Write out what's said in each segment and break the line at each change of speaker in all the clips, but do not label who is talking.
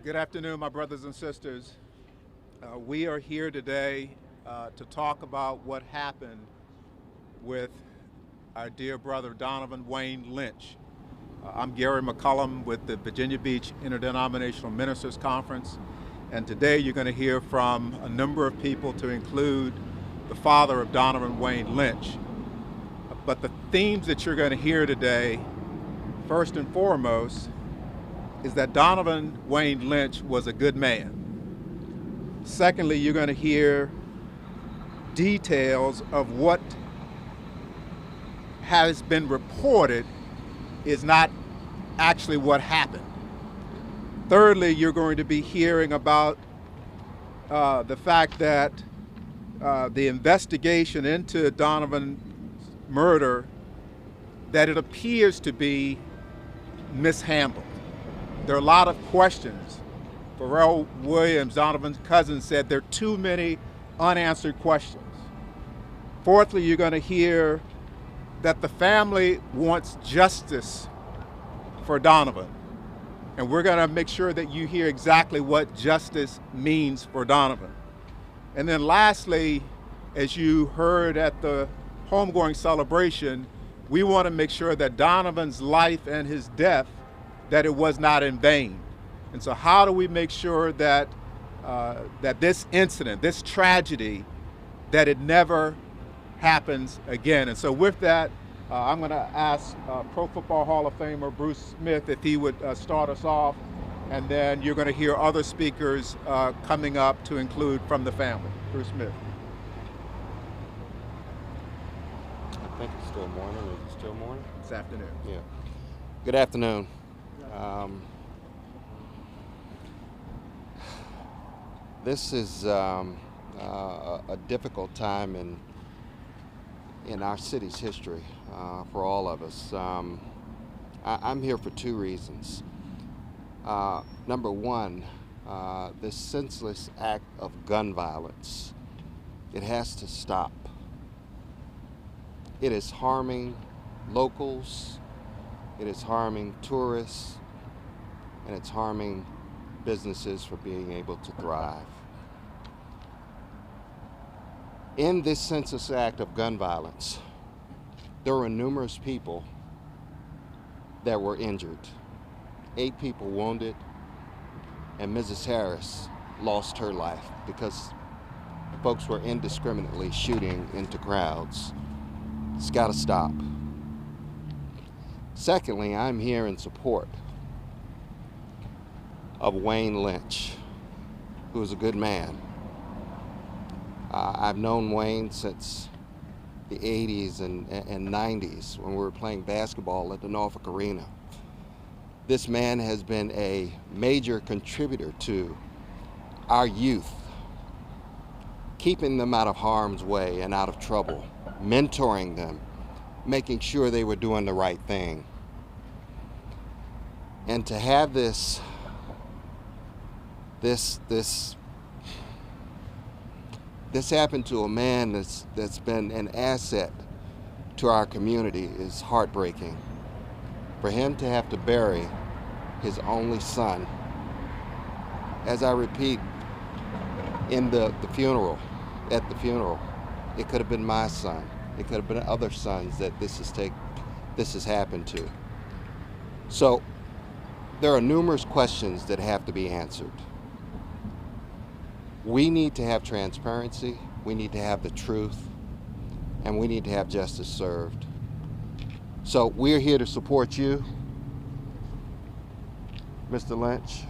Good afternoon, my brothers and sisters. We are here today to talk about what happened with our dear brother Donovon Wayne Lynch. I'm Gary McCullum with the Virginia Beach Interdenominational Ministers Conference, and today you're going to hear from a number of people to include the father of Donovon Wayne Lynch. But the themes that you're going to hear today, first and foremost, is that Donovon Wayne Lynch was a good man. Secondly, you're going to hear details of what has been reported is not actually what happened. Thirdly, you're going to be hearing about the fact that the investigation into Donovon's murder, that it appears to be mishandled. There are a lot of questions. Pharrell Williams, Donovon's cousin, said there are too many unanswered questions. Fourthly, you're going to hear that the family wants justice for Donovon. And we're going to make sure that you hear exactly what justice means for Donovon. And then lastly, as you heard at the homegoing celebration, we want to make sure that Donovon's life and his death, that it was not in vain. And so how do we make sure that that this incident, this tragedy, that it never happens again? And so with that, I'm going to ask Pro Football Hall of Famer Bruce Smith if he would start us off, and then you're going to hear other speakers coming up to include from the family. Bruce Smith.
I think it's still morning. Is it still morning?
It's afternoon.
Yeah. Good afternoon. This is a difficult time in our city's history for all of us. I'm here for two reasons. Number one, this senseless act of gun violence, it has to stop. It is harming locals, it is harming tourists, and it's harming businesses for being able to thrive. In this senseless act of gun violence, there were numerous people that were injured. 8 people wounded, and Mrs. Harris lost her life because folks were indiscriminately shooting into crowds. It's got to stop. Secondly, I'm here in support of Wayne Lynch, who is a good man. I've known Wayne since the 80s and 90s when we were playing basketball at the Norfolk Arena. This man has been a major contributor to our youth, keeping them out of harm's way and out of trouble, mentoring them, making sure they were doing the right thing. And to have this happen to a man that's been an asset to our community is heartbreaking. For him to have to bury his only son, as I repeat, in the funeral, at the funeral, it could have been my son. It could have been other sons that this has happened to. So there are numerous questions that have to be answered. We need to have transparency, we need to have the truth, and we need to have justice served. So we're here to support you, Mr. Lynch.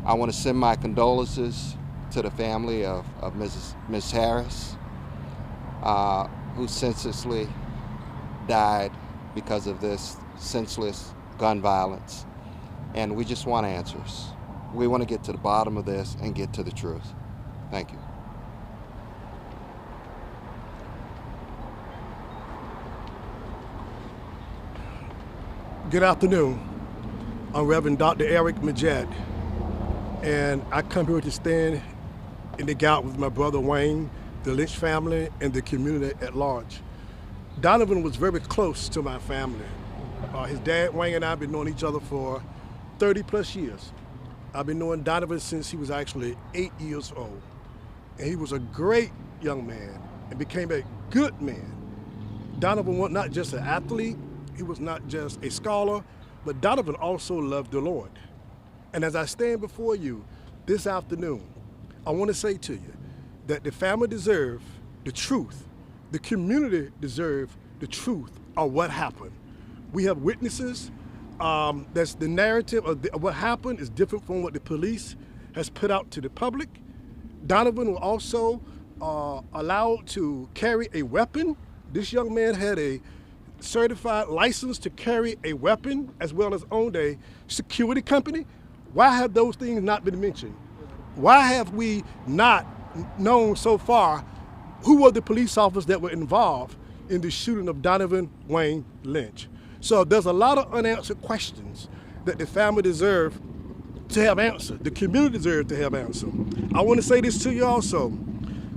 I want to send my condolences to the family of Ms. Harris, who senselessly died because of this senseless gun violence. And we just want answers. We want to get to the bottom of this and get to the truth. Thank you.
Good afternoon. I'm Reverend Dr. Eric Majed, and I come here to stand in the gap with my brother Wayne, the Lynch family, and the community at large. Donovon was very close to my family. His dad, Wayne, and I have been knowing each other for 30 plus years. I've been knowing Donovan since he was actually 8 years old. And he was a great young man and became a good man. Donovan was not just an athlete, he was not just a scholar, but Donovan also loved the Lord. And as I stand before you this afternoon, I want to say to you that the family deserves the truth. The community deserves the truth of what happened. We have witnesses. That's the narrative of what happened is different from what the police has put out to the public. Donovan was also allowed to carry a weapon. This young man had a certified license to carry a weapon as well as owned a security company. Why have those things not been mentioned? Why have we not known so far who were the police officers that were involved in the shooting of Donovon Wayne Lynch? So there's a lot of unanswered questions that the family deserve to have answered. The community deserves to have answered. I want to say this to you also.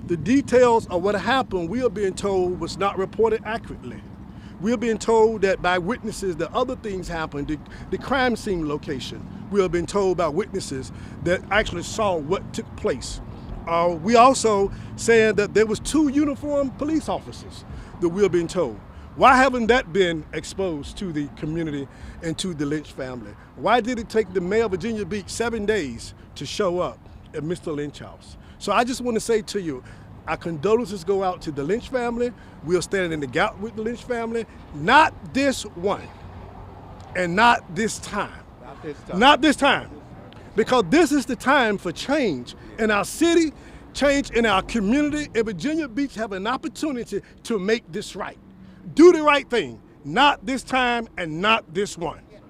The details of what happened, we are being told, was not reported accurately. We are being told that by witnesses that other things happened, the crime scene location. We are being told by witnesses that actually saw what took place. We also saying that there was 2 uniformed police officers that we are being told. Why haven't that been exposed to the community and to the Lynch family? Why did it take the mayor of Virginia Beach 7 days to show up at Mr. Lynch's house? So I just want to say to you, our condolences go out to the Lynch family. We are standing in the gap with the Lynch family. Not this one, and not this time.
Not this time.
Not this time. Because this is the time for change in our city, change in our community, and Virginia Beach have an opportunity to make this right. Do the right thing, not this time and not this one.
Yes.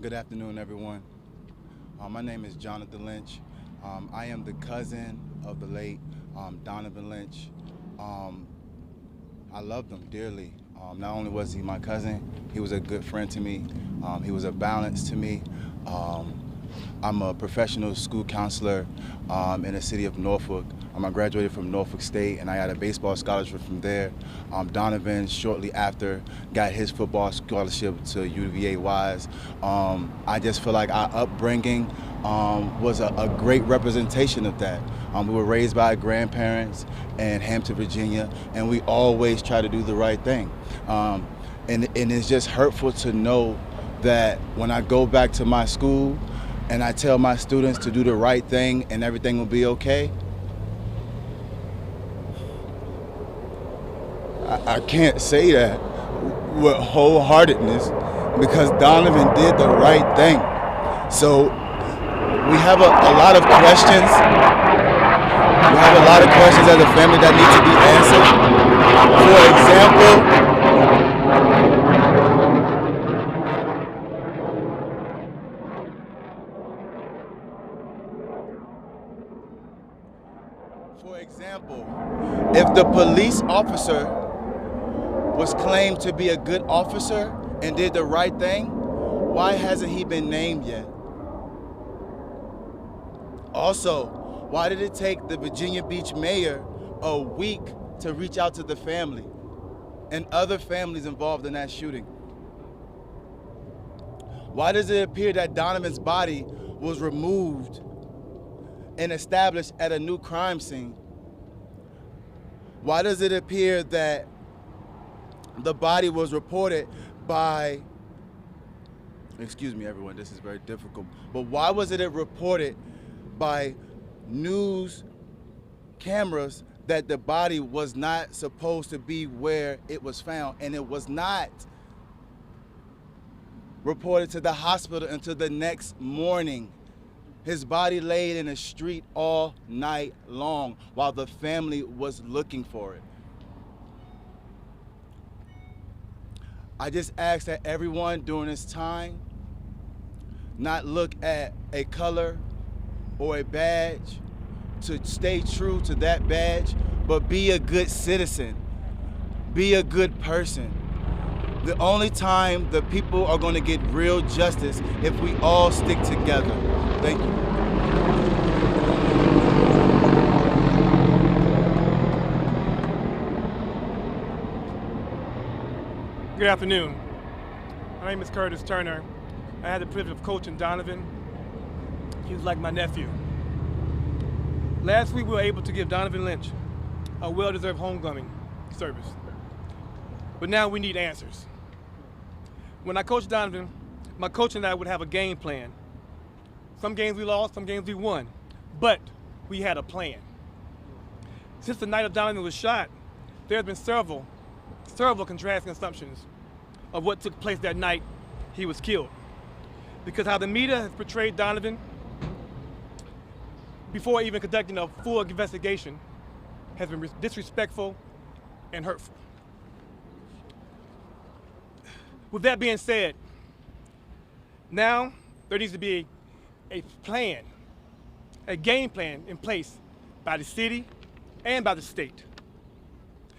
Good afternoon, everyone. My name is Jonathan Lynch. I am the cousin of the late Donovon Lynch. I loved him dearly. Not only was he my cousin, he was a good friend to me. He was a balance to me. I'm a professional school counselor in the city of Norfolk. I graduated from Norfolk State, and I got a baseball scholarship from there. Donovan, shortly after, got his football scholarship to UVA Wise. I just feel like our upbringing was a great representation of that. We were raised by our grandparents in Hampton, Virginia, and we always try to do the right thing. And it's just hurtful to know that when I go back to my school and I tell my students to do the right thing and everything will be okay, I can't say that with wholeheartedness because Donovan did the right thing. So we have a lot of questions. We have a lot of questions as a family that need to be answered. For example, if the police officer was claimed to be a good officer and did the right thing, why hasn't he been named yet? Also, why did it take the Virginia Beach mayor a week to reach out to the family and other families involved in that shooting? Why does it appear that Donovan's body was removed and established at a new crime scene? Why does it appear that the body was reported by, excuse me everyone, this is very difficult, but why was it reported by news cameras that the body was not supposed to be where it was found, and it was not reported to the hospital until the next morning? His body laid in the street all night long while the family was looking for it. I just ask that everyone during this time not look at a color or a badge, to stay true to that badge, but be a good citizen, be a good person. The only time the people are going to get real justice if we all stick together. Thank you.
Good afternoon. My name is Curtis Turner. I had the privilege of coaching Donovan. He was like my nephew. Last week we were able to give Donovon Lynch a well-deserved homecoming service. But now we need answers. When I coached Donovan, my coach and I would have a game plan. Some games we lost, some games we won, but we had a plan. Since the night of Donovan was shot, there have been several contrasting assumptions of what took place that night he was killed. Because how the media has portrayed Donovan before even conducting a full investigation has been disrespectful and hurtful. With that being said, now there needs to be a plan, a game plan in place by the city and by the state,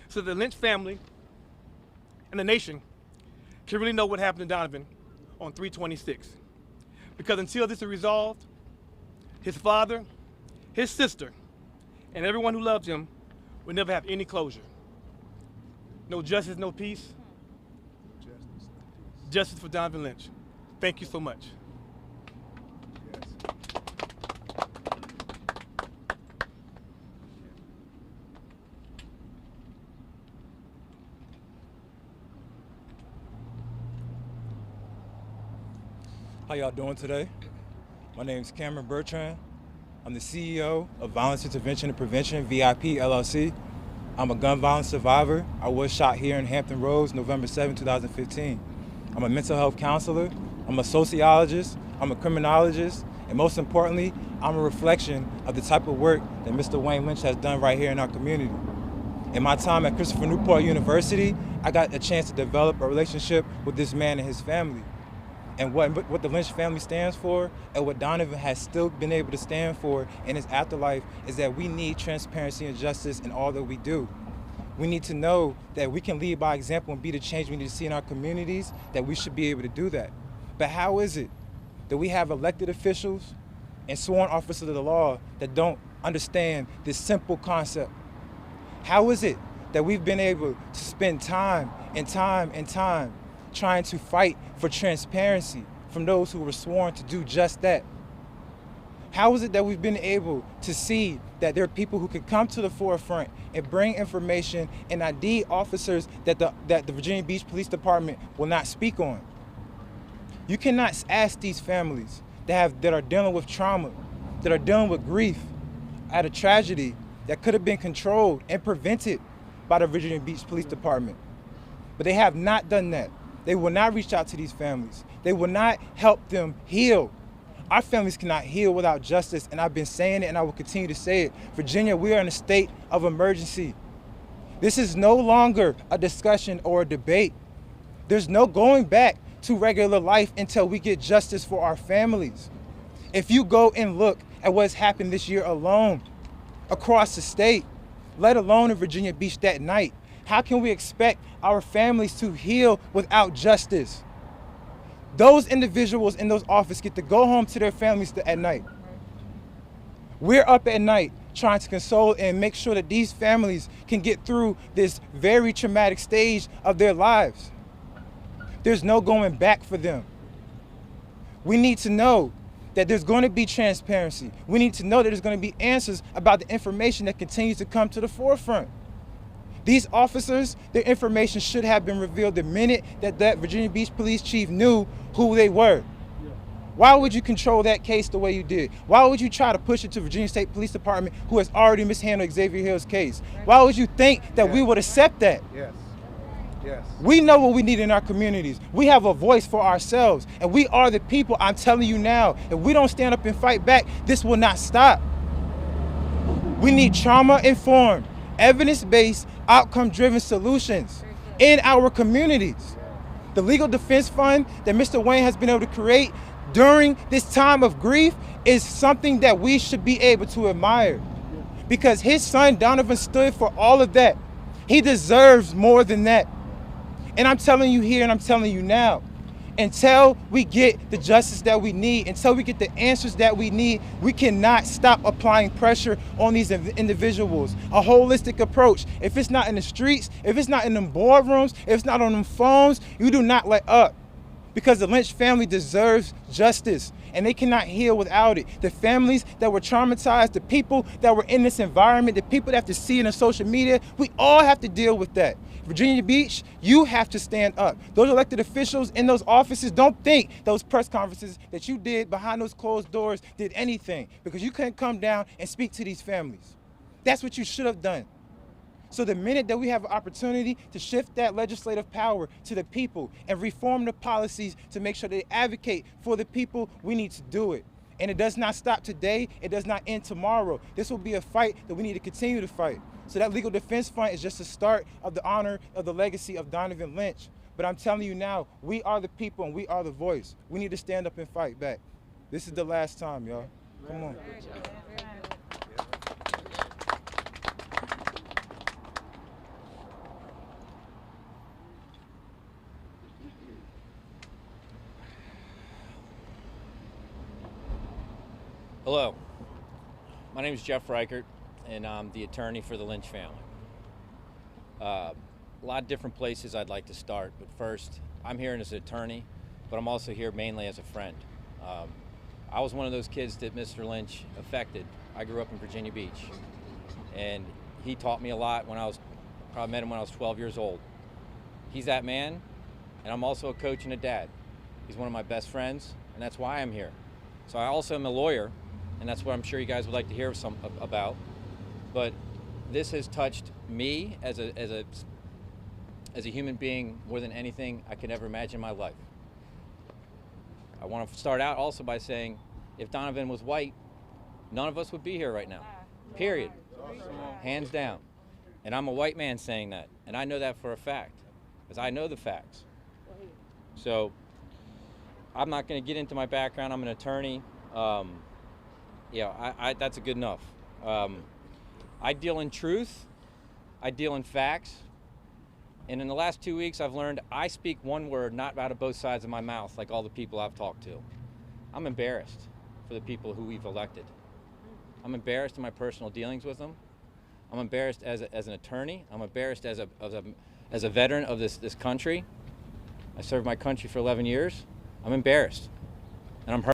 so the Lynch family and the nation can really know what happened to Donovan on 3/26. Because until this is resolved, his father, his sister, and everyone who loves him will never have any closure. No justice, no peace. Justice for Donovon Lynch. Thank you so much.
How y'all doing today? My name is Cameron Bertrand. I'm the CEO of Violence Intervention and Prevention, VIP LLC. I'm a gun violence survivor. I was shot here in Hampton Roads, November 7, 2015. I'm a mental health counselor. I'm a sociologist. I'm a criminologist. And most importantly, I'm a reflection of the type of work that Mr. Wayne Lynch has done right here in our community. In my time at Christopher Newport University, I got a chance to develop a relationship with this man and his family. And what the Lynch family stands for, and what Donovan has still been able to stand for in his afterlife, is that we need transparency and justice in all that we do. We need to know that we can lead by example and be the change we need to see in our communities, that we should be able to do that. But how is it that we have elected officials and sworn officers of the law that don't understand this simple concept? How is it that we've been able to spend time and time and time trying to fight for transparency from those who were sworn to do just that? How is it that we've been able to see that there are people who can come to the forefront and bring information and ID officers that the Virginia Beach Police Department will not speak on? You cannot ask these families that are dealing with trauma, that are dealing with grief at a tragedy that could have been controlled and prevented by the Virginia Beach Police Department. But they have not done that. They will not reach out to these families. They will not help them heal. Our families cannot heal without justice, and I've been saying it and I will continue to say it. Virginia, we are in a state of emergency. This is no longer a discussion or a debate. There's no going back to regular life until we get justice for our families. If you go and look at what's happened this year alone across the state, let alone in Virginia Beach that night, how can we expect our families to heal without justice? Those individuals in those offices get to go home to their families at night. We're up at night trying to console and make sure that these families can get through this very traumatic stage of their lives. There's no going back for them. We need to know that there's going to be transparency. We need to know that there's going to be answers about the information that continues to come to the forefront. These officers, their information should have been revealed the minute that Virginia Beach police chief knew who they were. Why would you control that case the way you did? Why would you try to push it to Virginia State Police Department, who has already mishandled Xavier Hill's case? Why would you think that we would accept that?
Yes. Yes.
We know what we need in our communities. We have a voice for ourselves, and we are the people. I'm telling you now, if we don't stand up and fight back, this will not stop. We need trauma-informed, evidence-based, outcome-driven solutions in our communities. The Legal Defense Fund that Mr. Wayne has been able to create during this time of grief is something that we should be able to admire, because his son Donovan stood for all of that. He deserves more than that. And I'm telling you here and I'm telling you now, Until we get the justice that we need, until we get the answers that we need, we cannot stop applying pressure on these individuals. A holistic approach. If it's not in the streets, if it's not in them boardrooms, if it's not on them phones, you do not let up. Because the Lynch family deserves justice, and they cannot heal without it. The families that were traumatized, the people that were in this environment, the people that have to see it on social media, we all have to deal with that. Virginia Beach, you have to stand up. Those elected officials in those offices, don't think those press conferences that you did behind those closed doors did anything, because you couldn't come down and speak to these families. That's what you should have done. So the minute that we have an opportunity to shift that legislative power to the people and reform the policies to make sure they advocate for the people, we need to do it. And it does not stop today. It does not end tomorrow. This will be a fight that we need to continue to fight. So that legal defense fund is just the start of the honor of the legacy of Donovon Lynch. But I'm telling you now, we are the people and we are the voice. We need to stand up and fight back. This is the last time, y'all. Come on.
Hello, my name is Jeff Reichert, and I'm the attorney for the Lynch family. A lot of different places I'd like to start, but first, I'm here as an attorney, but I'm also here mainly as a friend. I was one of those kids that Mr. Lynch affected. I grew up in Virginia Beach, and he taught me a lot when probably met him when I was 12 years old. He's that man, and I'm also a coach and a dad. He's one of my best friends, and that's why I'm here. So I also am a lawyer, and that's what I'm sure you guys would like to hear about. But this has touched me as a human being more than anything I could ever imagine in my life. I want to start out also by saying, if Donovon was white, none of us would be here right now. Period. Hands down. And I'm a white man saying that, and I know that for a fact, because I know the facts. So I'm not going to get into my background. I'm an attorney. That's good enough. I deal in truth. I deal in facts. And in the last 2 weeks, I've learned I speak one word, not out of both sides of my mouth, like all the people I've talked to. I'm embarrassed for the people who we've elected. I'm embarrassed in my personal dealings with them. I'm embarrassed as an attorney. I'm embarrassed as a veteran of this country. I served my country for 11 years. I'm embarrassed, and I'm hurt.